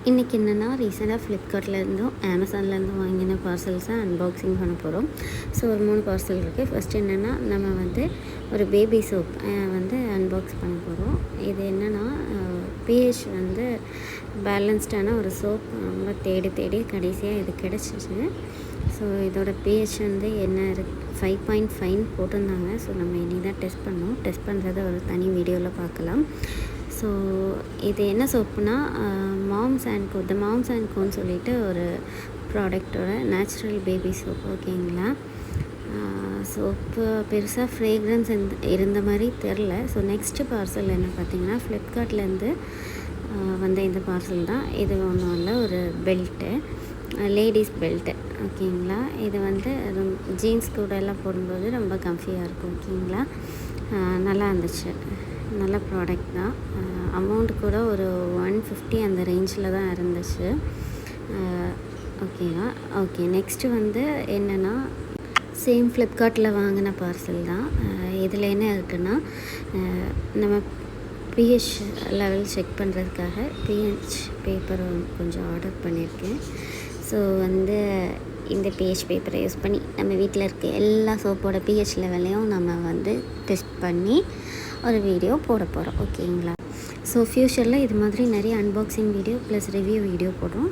இன்றைக்கி என்னென்னா ரீசெண்டாக ஃப்ளிப்கார்ட்லேருந்தும் அமேசான்லேருந்தும் வாங்கின பார்சல்ஸை அன்பாக்சிங் பண்ண போகிறோம். ஸோ ஒரு 3 பார்சல் இருக்குது. ஃபஸ்ட்டு என்னென்னா நம்ம வந்து ஒரு பேபி சோப் வந்து அன்பாக்ஸ் பண்ண போகிறோம். இது என்னென்னா பிஹெச் வந்து பேலன்ஸ்டான ஒரு சோப். ரொம்ப தேடி கடைசியாக இது கிடச்சிச்சு. ஸோ இதோட பிஹெச் வந்து என்ன 5.5 போட்டிருந்தாங்க. ஸோ நம்ம இனி தான் டெஸ்ட் பண்ணோம். டெஸ்ட் பண்ணுறதை ஒரு தனி வீடியோவில் பார்க்கலாம். ஸோ இது என்ன சோப்புனா moms and co moms and கோன்னு சொல்லிட்டு ஒரு ப்ராடக்டோட நேச்சுரல் பேபி சோப். ஓகேங்களா? சோப்பு பெருசாக ஃப்ரேக்ரன்ஸ் இருந்த மாதிரி தெரில. ஸோ நெக்ஸ்ட்டு பார்சல் என்ன பார்த்திங்கன்னா ஃப்ளிப்கார்ட்லேருந்து வந்த இந்த பார்சல் தான். இது ஒன்றும் இல்லை, ஒரு பெல்ட்டு, லேடிஸ் பெல்ட்டு. ஓகேங்களா? இது வந்து ஜீன்ஸ் கூட எல்லாம் போடும்போது ரொம்ப கம்ஃபியாக இருக்கும். ஓகேங்களா? நல்லா இருந்துச்சு. நல்ல ப்ராடக்ட் தான். அமௌண்ட் கூட ஒரு 150 அந்த ரேஞ்சில் தான் இருந்துச்சு. ஓகேவா? ஓகே, நெக்ஸ்ட்டு வந்து என்னென்னா சேம் ஃப்ளிப்கார்ட்டில் வாங்கின பார்சல் தான். இதில் என்ன இருக்குன்னா நம்ம பிஹெச் லெவல் செக் பண்ணுறதுக்காக பிஹெச் பேப்பர் கொஞ்சம் ஆர்டர் பண்ணியிருக்கேன். ஸோ வந்து இந்த பிஹெச் பேப்பரை யூஸ் பண்ணி நம்ம வீட்டில் இருக்க எல்லா சோப்போட பிஹெச் லெவலையும் நம்ம வந்து டெஸ்ட் பண்ணி ஒரு வீடியோ போட போகிறோம். ஓகேங்களா? ஸோ ஃப்யூச்சரில் இது மாதிரி நிறைய unboxing video plus review video போடுறோம்.